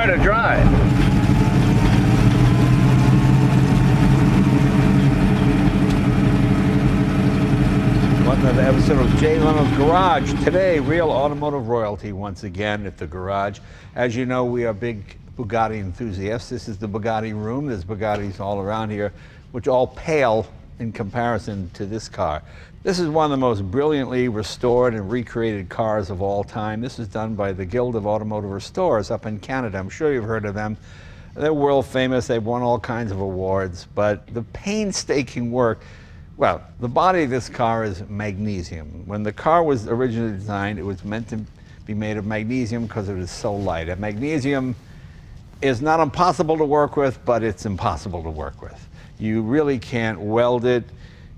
to drive. Another episode of Jay Leno Garage. Today, real automotive royalty once again at the garage. As you know, we are big Bugatti enthusiasts. This is the Bugatti room. There's Bugattis all around here, which all pale in comparison to this car. This is one of the most brilliantly restored and recreated cars of all time. This is done by the Guild of Automotive Restorers up in Canada. I'm sure you've heard of them. They're world famous. They've won all kinds of awards, but the painstaking work. Well, the body of this car is magnesium. When the car was originally designed, it was meant to be made of magnesium because it is so light. And magnesium is not impossible to work with, but it's impossible to work with. You really can't weld it.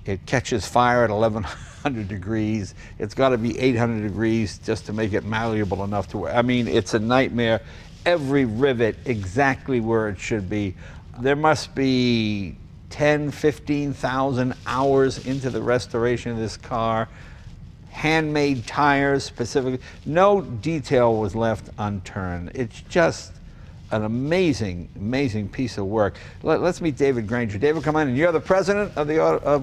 It catches fire at 1100 degrees. It's got to be 800 degrees just to make it malleable enough to work. I mean, it's a nightmare. Every rivet exactly where it should be. There must be 10, 15,000 hours into the restoration of this car. Handmade tires specifically. No detail was left unturned. It's just an amazing, amazing piece of work. Let's meet David Granger. David, come on in. You're the president of the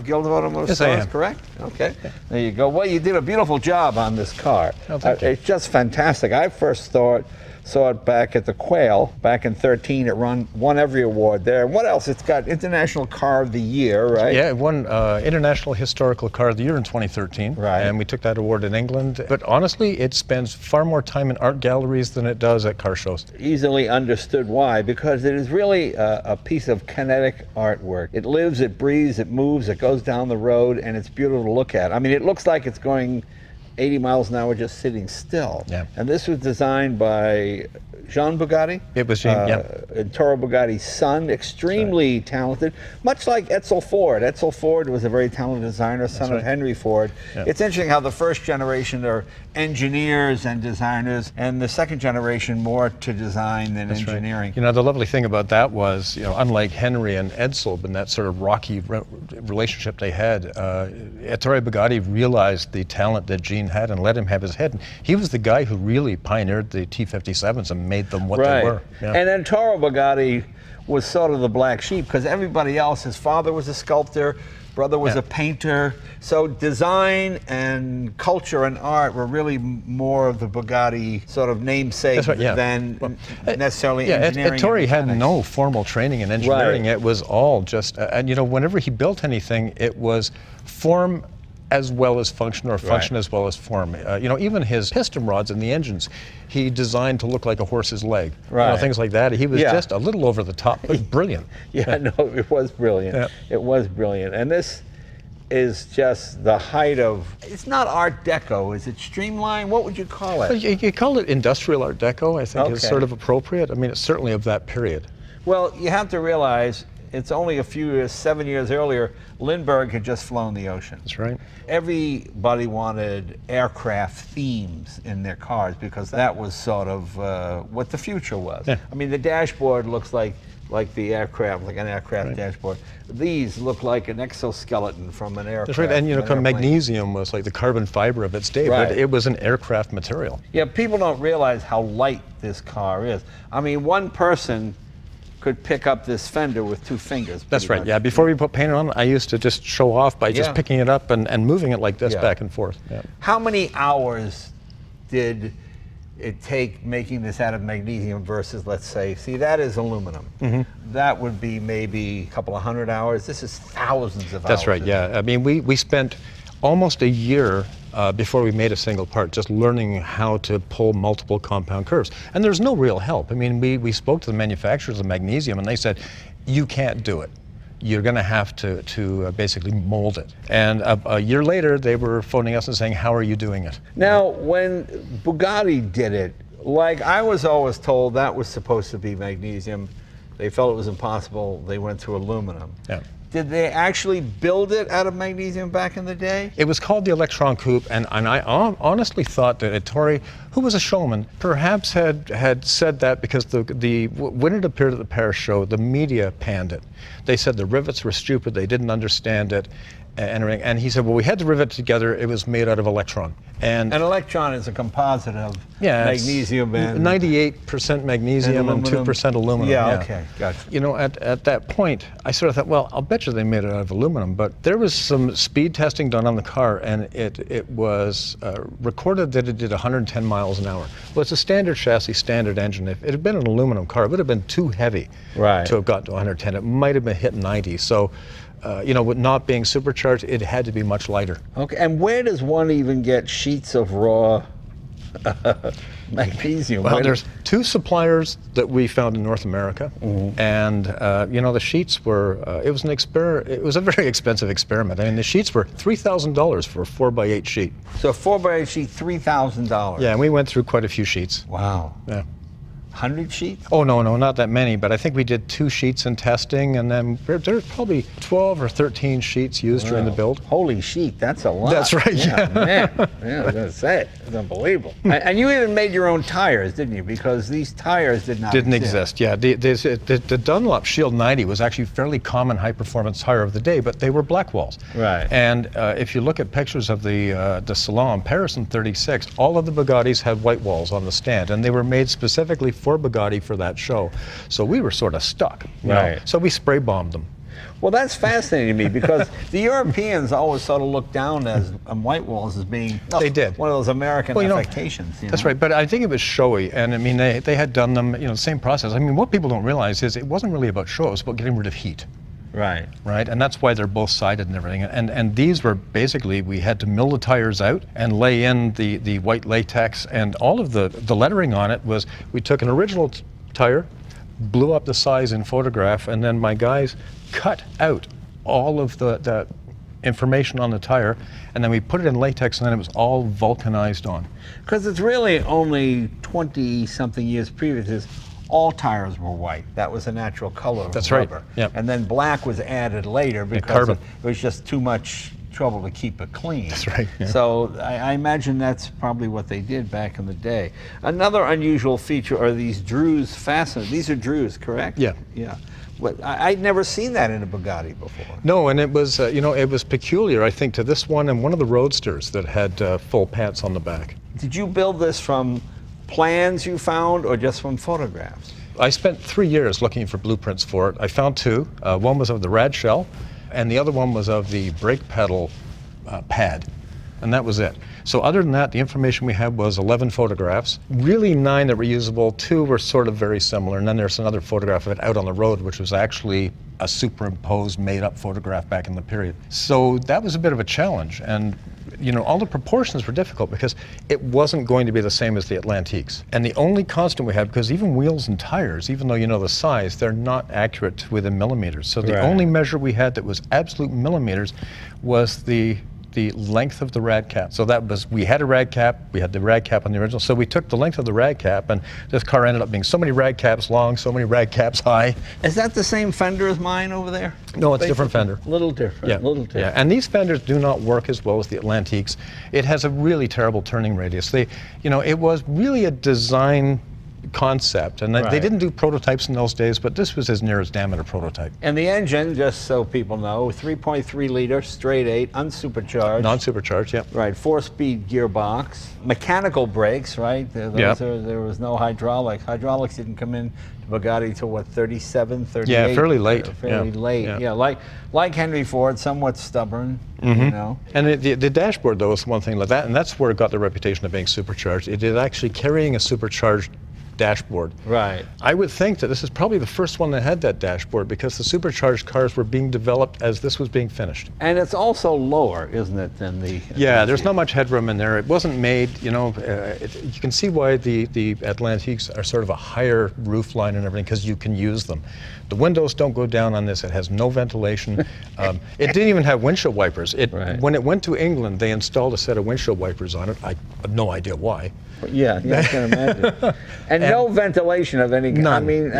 Guild of Automotive Restorers, correct? Okay. There you go. Well, you did a beautiful job on this car. Oh, thank you. It's just fantastic. I first saw it back at the Quail back in 13. It won every award there. What else? It's got International Car of the Year, right? Yeah, it won International Historical Car of the Year in 2013. Right. And we took that award in England. But honestly, it spends far more time in art galleries than it does at car shows. Easily understood why, because it is really a piece of kinetic artwork. It lives, it breathes, it moves, it goes down the road, and it's beautiful to look at. I mean, it looks like it's going 80 miles an hour just sitting still. Yeah. And this was designed by Jean Bugatti. It was Jean, yeah. And Toro Bugatti's son, extremely talented, much like Edsel Ford. Edsel Ford was a very talented designer, son of Henry Ford. Yeah. It's interesting how the first generation are engineers and designers, and the second generation more to design than engineering. Right. You know, the lovely thing about that was, you know, unlike Henry and Edsel, and that sort of rocky relationship they had, Ettore Bugatti realized the talent that Jean had and let him have his head. And he was the guy who really pioneered the T57s and made them what they were. Yeah. And then Toro Bugatti was sort of the black sheep because everybody else, his father was a sculptor, brother was a painter. So design and culture and art were really more of the Bugatti sort of namesake than necessarily engineering. Ettore had no formal training in engineering. It was all just, and you know, whenever he built anything, it was form as well as function, or function as well as form. You know, even his piston rods and the engines, he designed to look like a horse's leg. Right. You know, things like that. He was just a little over the top, but brilliant. No, it was brilliant. Yeah. It was brilliant. And this is just the height of, it's not Art Deco, is it streamlined? What would you call it? You call it industrial Art Deco, I think is sort of appropriate. I mean, it's certainly of that period. Well, you have to realize, it's only a few years, 7 years earlier, Lindbergh had just flown the ocean. That's right. Everybody wanted aircraft themes in their cars because that was sort of what the future was. Yeah. I mean, the dashboard looks like the aircraft, like an aircraft dashboard. These look like an exoskeleton from an aircraft. That's right, and you know, magnesium was like the carbon fiber of its day, but it was an aircraft material. Yeah, people don't realize how light this car is. I mean, one person could pick up this fender with 2 fingers. That's right, yeah. Before we put paint on, I used to just show off by just picking it up and moving it like this back and forth. Yeah. How many hours did it take making this out of magnesium versus, let's say, see, that is aluminum. That would be maybe a couple of 100 hours. This is thousands of hours. That's right, yeah. I mean, we spent almost a year before we made a single part, just learning how to pull multiple compound curves. And there's no real help. I mean, we spoke to the manufacturers of magnesium and they said, you can't do it. You're going to have to basically mold it. And a year later, they were phoning us and saying, how are you doing it? Now, when Bugatti did it, like I was always told that was supposed to be magnesium. They felt it was impossible. They went to aluminum. Yeah. Did they actually build it out of magnesium back in the day? It was called the Electron Coupe, and I honestly thought that Ettore, who was a showman, perhaps had said that because when it appeared at the Paris show, the media panned it. They said the rivets were stupid, they didn't understand it, And he said, well, we had to rivet it together. It was made out of electron. And An electron is a composite of it's magnesium and 98% magnesium and 2% aluminum. Yeah, okay, gotcha. You know, at that point, I sort of thought, well, I'll bet you they made it out of aluminum. But there was some speed testing done on the car, and it was recorded that it did 110 miles an hour. Well, it's a standard chassis, standard engine. If it had been an aluminum car, it would have been too heavy to have got to 110. It might have been hit 90. So, you know, with not being supercharged, it had to be much lighter. Okay, and where does one even get sheets of raw magnesium? Well, there's 2 suppliers that we found in North America, and you know, the sheets were. It was a very expensive experiment. I mean, the sheets were $3,000 for a 4x8 sheet. So a 4x8 sheet, $3,000. Yeah, and we went through quite a few sheets. Wow. Yeah. 100 sheets? Oh, no, not that many, but I think we did 2 sheets in testing, and then there's probably 12 or 13 sheets used during the build. Holy sheet, that's a lot. That's right, yeah. Man, yeah, I was going to say it. It's unbelievable. And you even made your own tires, didn't you? Because these tires didn't exist. Yeah. The Dunlop Shield 90 was actually a fairly common high-performance tire of the day, but they were black walls. Right. And if you look at pictures of the Salon Paris in '36, all of the Bugattis had white walls on the stand, and they were made specifically for Bugatti for that show. So we were sort of stuck. You know? So we spray bombed them. Well, that's fascinating to me because the Europeans always sort of looked down on white walls as being they did. One of those American affectations. That's right, but I think it was showy, and I mean they had done them, you know, the same process. I mean, what people don't realize is it wasn't really about show, it was about getting rid of heat. Right. Right, and that's why they're both sided and everything. And these were basically, we had to mill the tires out and lay in the white latex, and all of the lettering on it was, we took an original tire, blew up the size in photograph, and then my guys cut out all of the information on the tire, and then we put it in latex, and then it was all vulcanized on. Because it's really only 20-something years previous, all tires were white. That was a natural color of rubber. Right. Yep. And then black was added later because it was just too much trouble to keep it clean. That's right. Yeah. So I imagine that's probably what they did back in the day. Another unusual feature are these Drews fasteners. These are Drews, correct? Yeah. Yeah. But I'd never seen that in a Bugatti before. No, and it was, you know, it was peculiar, I think, to this one and one of the Roadsters that had full pants on the back. Did you build this from plans you found or just from photographs? I spent 3 years looking for blueprints for it. I found 2. One was of the rad shell, and the other one was of the brake pedal pad, and that was it. So other than that, the information we had was 11 photographs, really 9 that were usable, 2 were sort of very similar, and then there's another photograph of it out on the road, which was actually a superimposed, made-up photograph back in the period. So that was a bit of a challenge, and you know, all the proportions were difficult because it wasn't going to be the same as the Atlantiques. And the only constant we had, because even wheels and tires, even though you know the size, they're not accurate within millimeters. So the only measure we had that was absolute millimeters was the length of the rad cap. So that was, we had a rad cap, we had the rad cap on the original, so we took the length of the rad cap, and this car ended up being so many rad caps long, so many rad caps high. Is that the same fender as mine over there? No, it's a different fender. Little different, Yeah. little different. Yeah, and these fenders do not work as well as the Atlantiques. It has a really terrible turning radius. They, you know, it was really a design concept, and they didn't do prototypes in those days, but this was as near as damn it a prototype. And the engine, just so people know, 3.3 liter, straight 8, unsupercharged. Non-supercharged, yeah. Right, 4-speed gearbox, mechanical brakes, right? There was no hydraulics. Hydraulics didn't come in to Bugatti till what, 37, 38? Yeah, fairly late. Fairly late, yeah. Like Henry Ford, somewhat stubborn, you know. And the dashboard, though, is one thing like that, and that's where it got the reputation of being supercharged. It is actually carrying a supercharged dashboard. Right. I would think that this is probably the first one that had that dashboard because the supercharged cars were being developed as this was being finished. And it's also lower, isn't it, than the... Yeah, there's not much headroom in there. It wasn't made, you know, you can see why the Atlantiques are sort of a higher roof line and everything because you can use them. The windows don't go down on this. It has no ventilation. It didn't even have windshield wipers. When it went to England, they installed a set of windshield wipers on it. I have no idea why. Yeah, I can imagine. And no ventilation of any kind. None. I mean,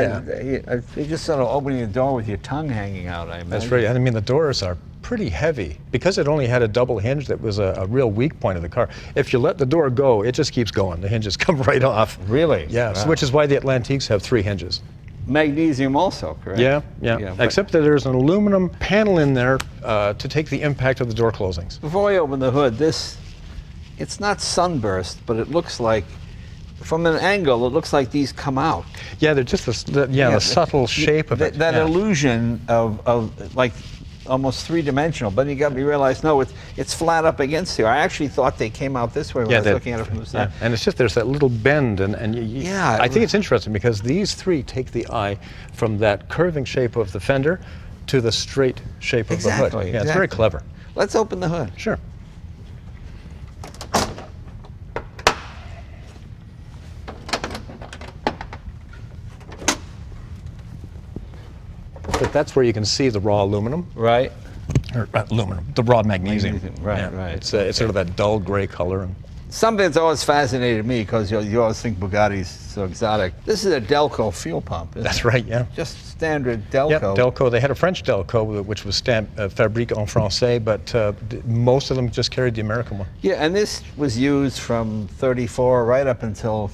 you're just sort of opening the door with your tongue hanging out, I imagine. That's right. I mean, the doors are pretty heavy. Because it only had a double hinge that was a real weak point of the car. If you let the door go, it just keeps going. The hinges come right off. Really? Yeah, Wow. so which is why the Atlantiques have 3 hinges. Magnesium also, correct? Yeah, but except that there's an aluminum panel in there to take the impact of the door closings. before I open the hood, it's not sunburst, but it looks like, from an angle, it looks like these come out. Yeah, they're just the subtle shape of it. That illusion of like almost three-dimensional, but you got to realize, no, it's flat up against here. I actually thought they came out this way when I was looking at it from the side. Yeah. And it's just there's that little bend, and I think it's interesting because these three take the eye from that curving shape of the fender to the straight shape of the hood. Yeah, it's very clever. Let's open the hood. Sure. But that's where you can see the raw aluminum. Right. Or the raw magnesium. Right. It's sort of that dull gray color. And something that's always fascinated me, because you always think Bugatti's so exotic. This is a Delco fuel pump. That's right, yeah. Just standard Delco. Yep, Delco. They had a French Delco, which was stamped Fabrique en Français, but most of them just carried the American one. Yeah, and this was used from 34 right up until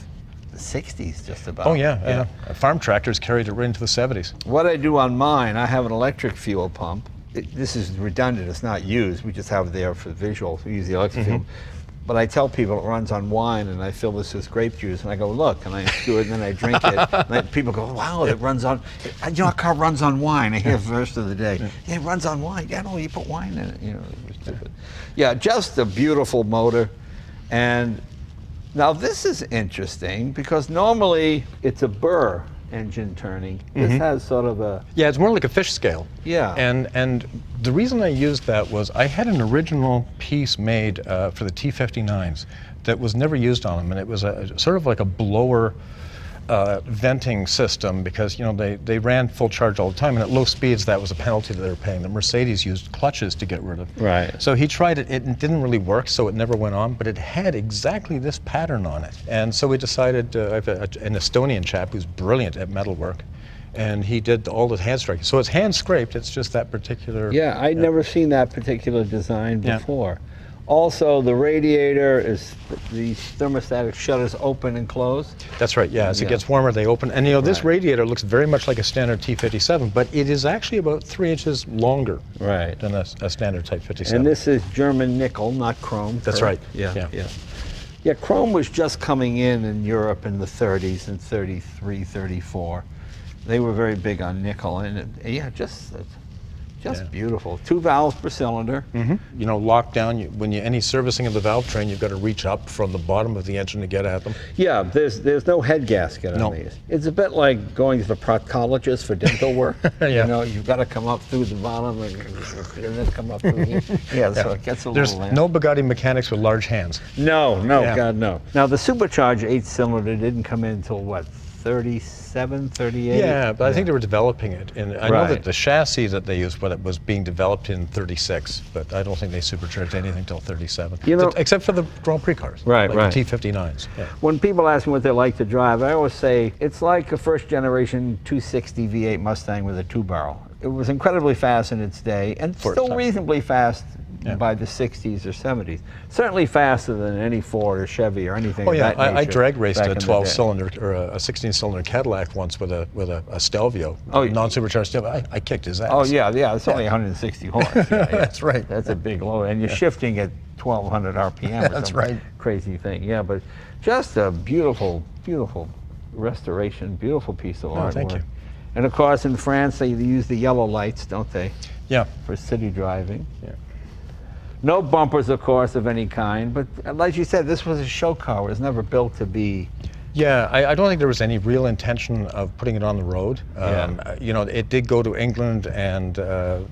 the 60s, just about. Oh, yeah. Farm tractors carried it right into the 70s. What I do on mine, I have an electric fuel pump. This is redundant, it's not used. We just have it there for visual. We use the electric fuel. But I tell people it runs on wine, and I fill this with grape juice, and I go, look, and I do it, and then I drink it. And people go, wow, it runs on, you know, a car runs on wine. I hear the first of the day. Yeah, it runs on wine. Yeah, no, you put wine in it. You know, it's stupid. Yeah, just a beautiful motor. And now this is interesting, because normally it's a burr engine turning. This has sort of a... Yeah, it's more like a fish scale. Yeah. And the reason I used that was I had an original piece made for the T59s that was never used on them, and it was sort of like a blower venting system, because they ran full charge all the time, and at low speeds that was a penalty that they were paying. The Mercedes used clutches to get rid of. Right. So he tried it. It didn't really work, so it never went on, but it had exactly this pattern on it. And so we decided, I have an Estonian chap who's brilliant at metalwork, and he did all the hand striking. So it's hand scraped, it's just that particular... Yeah, I'd never seen that particular design before. Also, the radiator is, the thermostatic shutters open and close. That's right, yeah. As it gets warmer, they open. And this radiator looks very much like a standard T57, but it is actually about 3 inches longer than a standard Type 57. And this is German nickel, not chrome. That's right. Yeah, chrome was just coming in Europe in the 30s, in 33, 34. They were very big on nickel, and just beautiful. 2 valves per cylinder. When any servicing of the valve train, you've got to reach up from the bottom of the engine to get at them. Yeah, there's no head gasket on these. It's a bit like going to the proctologist for dental work. You've got to come up through the bottom and then come up through here. So it gets a little... There's no Bugatti mechanics with large hands. No, God, no. Now, the supercharged 8-cylinder didn't come in until what, 37, 38? Yeah, but I think they were developing it. And I know that the chassis that they used, was being developed in 36, but I don't think they supercharged anything until 37. Except for the Grand Prix cars, like the T59s. Yeah. When people ask me what they like to drive, I always say it's like a first-generation 260 V8 Mustang with a 2-barrel. It was incredibly fast in its day, and still reasonably fast by the 60s or 70s. Certainly faster than any Ford or Chevy or anything of that nature. I drag raced a 12-cylinder or a 16-cylinder Cadillac once with a Stelvio, non-supercharged Stelvio. I kicked his ass. Oh yeah, it's only 160 horse. That's right. That's a big load, and you're shifting at 1,200 RPM. That's right. Crazy thing. Yeah, but just a beautiful, beautiful restoration, beautiful piece of artwork. Thank you. And of course, in France, they use the yellow lights, don't they? Yeah. For city driving. Yeah. No bumpers, of course, of any kind, but like you said, this was a show car. It was never built to be... Yeah, I don't think there was any real intention of putting it on the road. It did go to England, and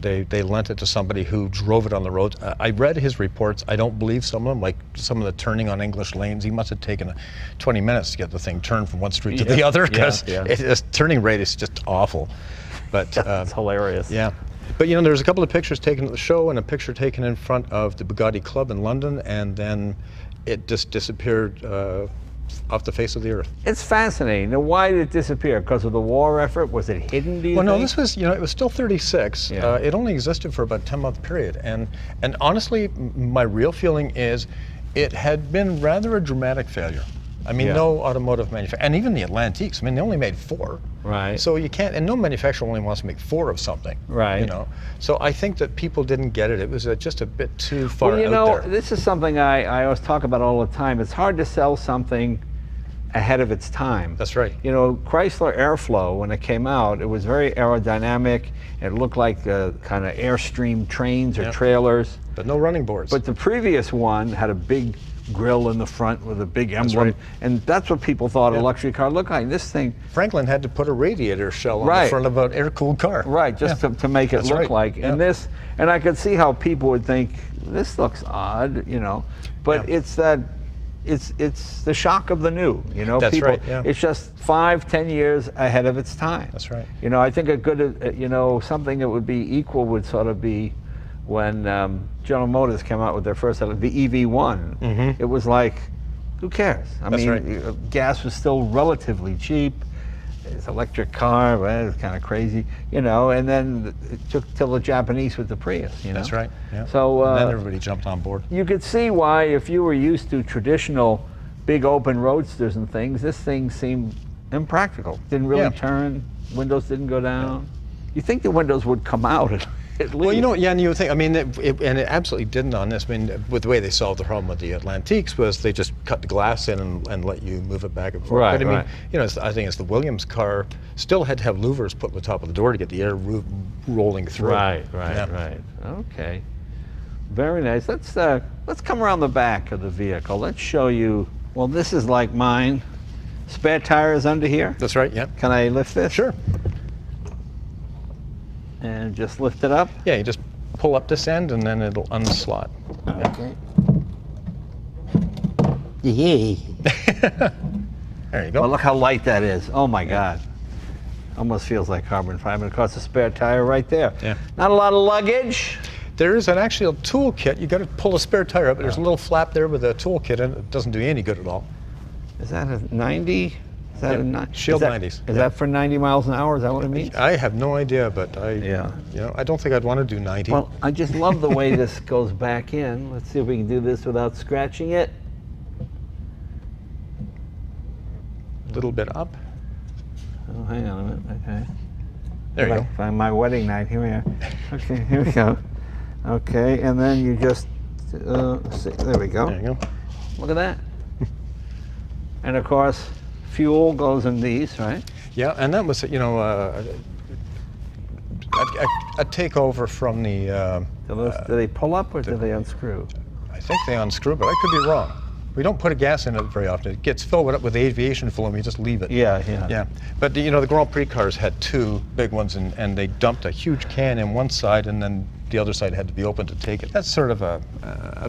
they lent it to somebody who drove it on the road. I read his reports. I don't believe some of them, like some of the turning on English lanes. He must have taken 20 minutes to get the thing turned from one street to the other, because its turning rate is just awful. But it's hilarious. Yeah. But there's a couple of pictures taken at the show and a picture taken in front of the Bugatti Club in London, and then it just disappeared off the face of the earth. It's fascinating. Now, why did it disappear? Because of the war effort? Was it hidden, do you think? No, this was, it was still 36. It only existed for about a 10-month period. And honestly, my real feeling is it had been rather a dramatic failure. I mean, no automotive manufacturer, and even the Atlantiques, I mean, they only made 4. Right. So you can't, and no manufacturer only wants to make 4 of something. Right. You know. So I think that people didn't get it. It was just a bit too far Well, you out know, there. this is something I always talk about all the time. It's hard to sell something ahead of its time. That's right. You know, Chrysler Airflow, when it came out, it was very aerodynamic. It looked like kind of Airstream trains or trailers. But no running boards. But the previous one had a big grill in the front with a big emblem. right. And that's what people thought a luxury car looked like. This thing, Franklin had to put a radiator shell on Right. the front of an air-cooled car. right, just to make it That's look right. like. Yeah. And I could see how people would think, this looks odd, you know. But it's the shock of the new, you know. That's people, right, yeah. It's just 5-10 years ahead of its time. That's right. You know, I think a good, you know, something that would be equal would sort of be when General Motors came out with their first, the EV1. Mm-hmm. It was like, who cares? I That's mean, right. gas was still relatively cheap. It's an electric car, well, it's kind of crazy, you know. And then it took till the Japanese with the Prius, you know. That's right. Yeah. So and then everybody jumped on board. you could see why, if you were used to traditional big open roadsters and things, this thing seemed impractical. Didn't really turn, windows didn't go down. You think the windows would come out at least. Well, you know, yeah, and you would think, I mean, and it absolutely didn't on this. I mean, with the way they solved the problem with the Atlantiques was they just cut the glass in and let you move it back and forth. Right, but I mean, right. you know, I think it's the Williams car still had to have louvers put on the top of the door to get the air rolling through. Right. Yeah. Okay. Very nice. Let's come around the back of the vehicle. Let's show you. Well, this is like mine. Spare tires under here. That's right, yeah. Can I lift this? Sure. And just lift it up. Yeah, you just pull up this end and then it'll unslot. Okay. Yay. There you go. Well, look how light that is. Oh my God. Almost feels like carbon fiber. Of course, a spare tire right there. Yeah. Not a lot of luggage. There is an actual toolkit. You got to pull a spare tire up. There's a little flap there with a toolkit in it. It doesn't do you any good at all. Is that a 90? Is that a Shield is that, 90s. Is that for 90 miles an hour? Is that what it means? I have no idea, but you know, I don't think I'd want to do 90. Well, I just love the way this goes back in. Let's see if we can do this without scratching it. A little bit up. Oh, hang on a minute. Okay. There you go. Find my wedding night. Here we are. Okay, here we go. Okay, and then you just see, there we go. There you go. Look at that. And of course, fuel goes in these, right? Yeah, and that was, you know, a takeover from the. Do they pull up or do they unscrew? I think they unscrew, but I could be wrong. We don't put a gas in it very often. It gets filled up with aviation fuel and we just leave it. Yeah. Yeah, but you know, the Grand Prix cars had 2 big ones and they dumped a huge can in one side and then the other side had to be open to take it. That's sort of a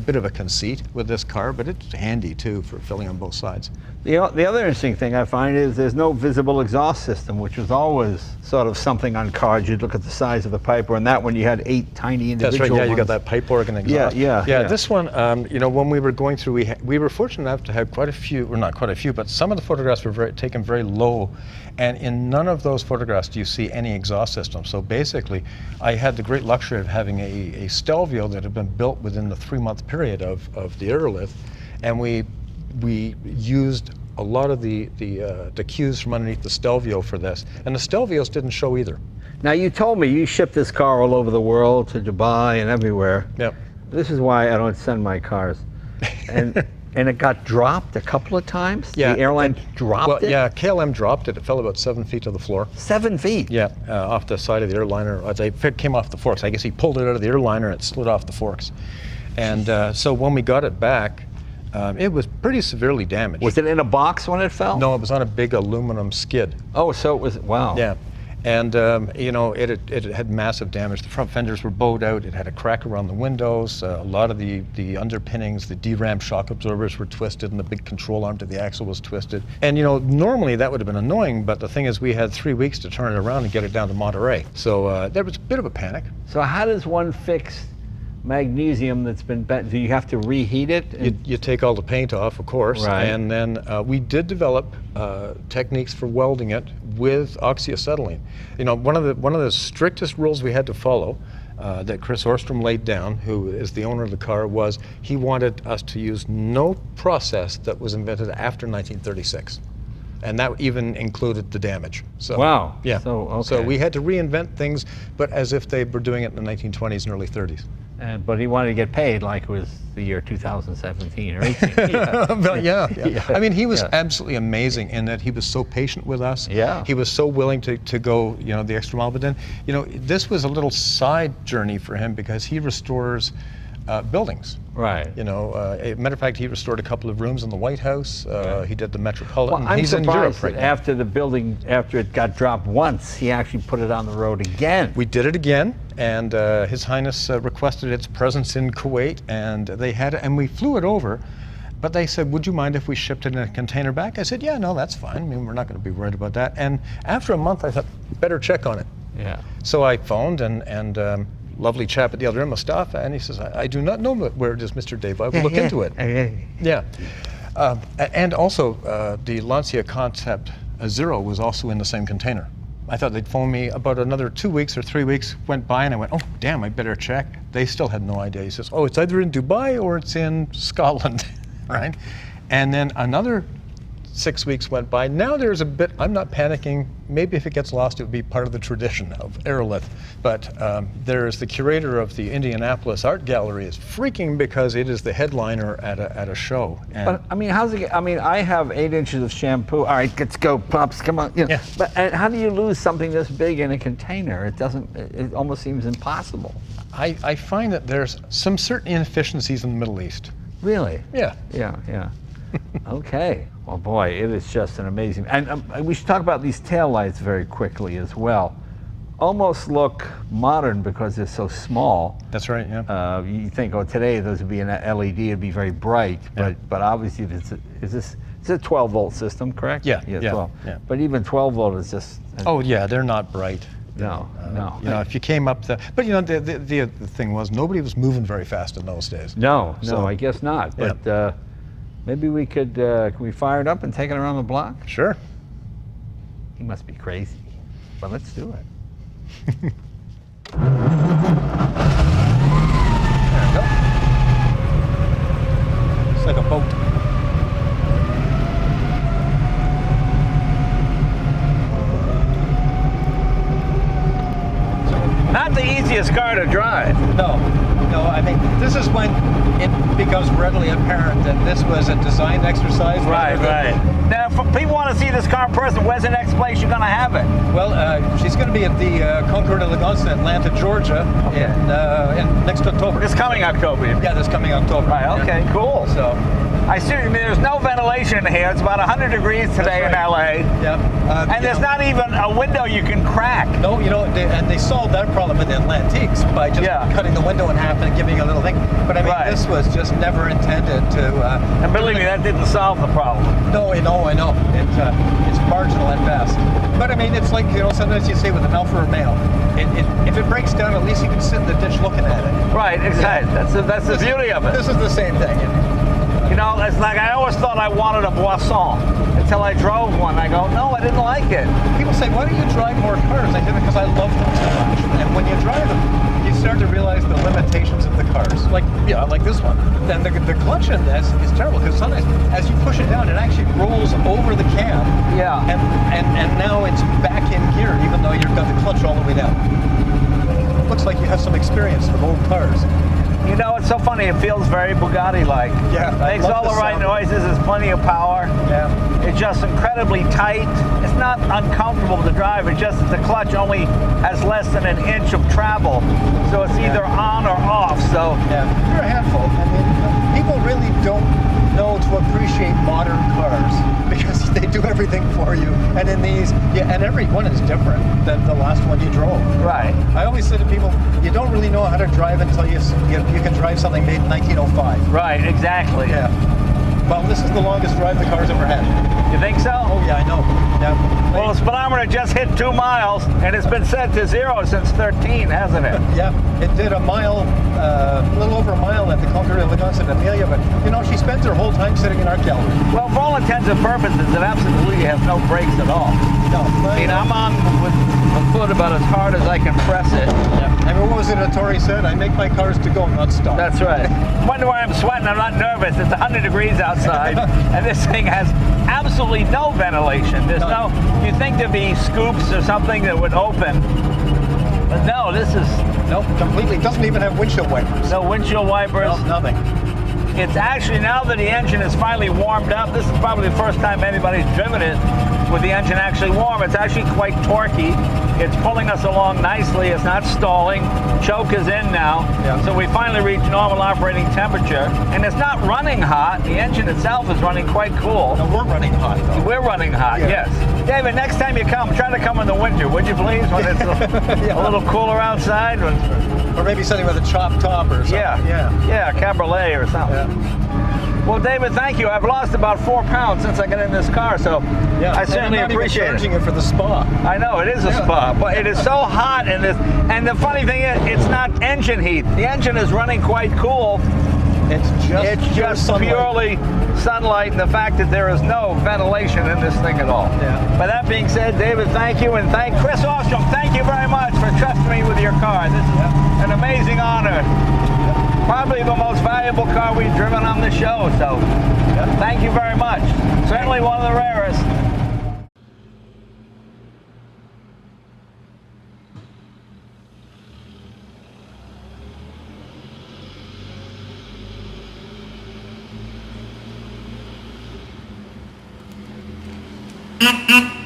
bit of a conceit with this car, but it's handy too for filling on both sides. The other interesting thing I find is there's no visible exhaust system, which was always sort of something on cars. You'd look at the size of the pipe, or in that one you had 8 tiny individual That's right. Yeah, you got ones. that pipe organ exhaust. Yeah. This one, you know, when we were going through, we were fortunate enough to have quite a few, or not quite a few, but some of the photographs were taken very low, and in none of those photographs do you see any exhaust system. So basically, I had the great luxury of having a Stelvio that had been built within the 3-month period of the Aerolithe, and we used a lot of the cues from underneath the Stelvio for this, and the Stelvios didn't show either. Now, you told me you shipped this car all over the world, to Dubai and everywhere. Yep. This is why I don't send my cars. And and it got dropped a couple of times? Yeah. The airline dropped it? Yeah, KLM dropped it. It fell about 7 feet to the floor. 7 feet? Yeah, off the side of the airliner. It came off the forks. I guess he pulled it out of the airliner and it slid off the forks. And so when we got it back, it was pretty severely damaged. Was it in a box when it fell? No, it was on a big aluminum skid. Oh, so it was, wow. Yeah. And you know, it had massive damage. The front fenders were bowed out. It had a crack around the windows. A lot of the underpinnings, the DRAM shock absorbers were twisted, and the big control arm to the axle was twisted. And you know, normally that would have been annoying, but the thing is, we had 3 weeks to turn it around and get it down to Monterey. So there was a bit of a panic. So how does one fix magnesium that's been bent? Do you have to reheat it? You take all the paint off, of course, Right. and then we did develop techniques for welding it with oxyacetylene. You know, one of the strictest rules we had to follow that Chris Orstrom laid down, who is the owner of the car, was he wanted us to use no process that was invented after 1936. And that even included the damage. So, Wow. Yeah. So, okay. So we had to reinvent things, but as if they were doing it in the 1920s and early 30s. But he wanted to get paid like it was the year 2017 or 18. But yeah. I mean, he was Yeah. absolutely amazing in that he was so patient with us. Yeah. He was so willing to go, the extra mile. But then, this was a little side journey for him because he restores buildings. Right. Matter of fact, he restored a couple of rooms in the White House. He did the Metropolitan. Well, I'm He's in Europe surprised right that now. after the building, after it got dropped once, he actually put it on the road again. We did it again, and His Highness requested its presence in Kuwait, and they had it, and we flew it over. But they said, would you mind if we shipped it in a container back? I said, yeah, no, that's fine. I mean, we're not going to be worried about that. And after a month, I thought, better check on it. Yeah. So I phoned, and lovely chap at the other end, Mustafa, and he says, I do not know where it is, Mr. Dave. I will look into it. Yeah. And also, the Lancia Concept Zero was also in the same container. I thought they'd phone me about another 2 weeks or 3 weeks, went by, and I went, oh, damn, I better check. They still had no idea. He says, oh, it's either in Dubai or it's in Scotland, right? And then another 6 weeks went by. Now there's a bit, I'm not panicking. Maybe if it gets lost, it would be part of the tradition of Aérolithe. But there's the curator of the Indianapolis Art Gallery is freaking because it is the headliner at a show. And But I mean, how's it? I mean, I have 8 inches of shampoo. All right, let's go, pups. Come on. Yeah. But how do you lose something this big in a container? It doesn't. It almost seems impossible. I find that there's some certain inefficiencies in the Middle East. Really? Yeah. Yeah. Okay. Well, boy, it is just an amazing. And we should talk about these taillights very quickly as well. Almost look modern because they're so small. That's right, yeah. You think, oh, today those would be an LED, it'd be very bright. Yeah. But obviously, it's a 12-volt system, correct? Yeah, 12. yeah. But even 12-volt is just. Oh, yeah, they're not bright. No. If you came up but the thing was, nobody was moving very fast in those days. No, So- I guess not. Yeah. But maybe we could, can we fire it up and take it around the block? Sure. He must be crazy. But let's do it. There you go. It's like a boat. Not the easiest car to drive. No, I mean, this is when it becomes readily apparent that this was a design exercise. Right. Now, if people want to see this car in person, where's the next place you're going to have it? Well, she's going to be at the Concours d'Elegance in Atlanta, Georgia, in next October. This coming October. Yeah, this coming October. Right, okay, Yeah. cool. So, I see, there's no ventilation in here. It's about 100 degrees today in LA. yeah. And there's not even a window you can crack. No, and they solved that problem in the Atlantiques by just cutting the window in half and giving a little thing. But I mean, this was just never intended to. And believe me, that didn't solve the problem. No, I know. It's marginal at best. But I mean, it's like, sometimes you say with an alpha or male, if it breaks down, at least you can sit in the ditch looking at it. Right, exactly. Yeah. That's the beauty of it. This is the same thing. It's like I always thought I wanted a Boisson until I drove one. I go, no, I didn't like it. People say, why don't you drive more cars? I said, because I love them so much. And when you drive them, you start to realize the limitations of the cars. Like this one. Then the clutch in this is terrible because sometimes as you push it down, it actually rolls over the cam. Yeah. And now it's back in gear, even though you've got the clutch all the way down. Looks like you have some experience with old cars. It's so funny. It feels very Bugatti-like. Yeah. Makes all the right noises. There's plenty of power. Yeah. It's just incredibly tight. It's not uncomfortable to drive. It's just that the clutch only has less than an inch of travel. So it's either on or off. So yeah, you're a handful. I mean, people really don't know to appreciate modern cars because they do everything for you. And in these, and every one is different than the last one you drove. Right. I always say to people, you don't really know how to drive until you can drive something made in 1905. Right, exactly. Yeah. Well, this is the longest drive the car's ever had. You think so? Oh yeah, I know. Yeah. Well, the speedometer just hit 2 miles, and it's been set to 0 since 13, hasn't it? Yeah, it did a little over a mile at the Concours Elegance in Amelia, but you know, she spends her whole time sitting in our gallery. Well, for all intents and purposes, it absolutely has no brakes at all. No, I mean, I'm on with the foot about as hard as I can press it. yeah. I mean, what was it Tori said? I make my cars to go, not stop. That's right. Wonder why I'm sweating. I'm not nervous. It's 100 degrees outside, and this thing has absolutely no ventilation. There's no. You'd think there'd be scoops or something that would open, but no. This is Nope, completely. Doesn't even have windshield wipers. no windshield wipers. No, nothing. It's actually, now that the engine is finally warmed up, this is probably the first time anybody's driven it with the engine actually warm. It's actually quite torquey. It's pulling us along nicely. It's not stalling. Choke is in now. Yeah. So we finally reached normal operating temperature. And it's not running hot. The engine itself is running quite cool. No, we're running hot, though. We're running hot, Yeah. yes. David, next time you come, try to come in the winter, would you please? When it's Yeah. a little cooler outside. Or maybe something with a chopped top or something. Yeah, cabriolet or something. Yeah. Well, David, thank you. I've lost about 4 pounds since I got in this car, so Yeah. I certainly and I'm not appreciate even charging it. it for the spa. I know, it is a spa, but it is so hot in this. And the funny thing is, it's not engine heat. The engine is running quite cool. It's just sunlight. Purely sunlight and the fact that there is no ventilation in this thing at all. Yeah. By that being said, David, thank you, and thank Chris Ostrom. Thank you very much for trusting me with your car. This is an amazing honor. Probably the most valuable car we've driven on the show, so thank you very much. Certainly one of the rarest. Mm-hmm.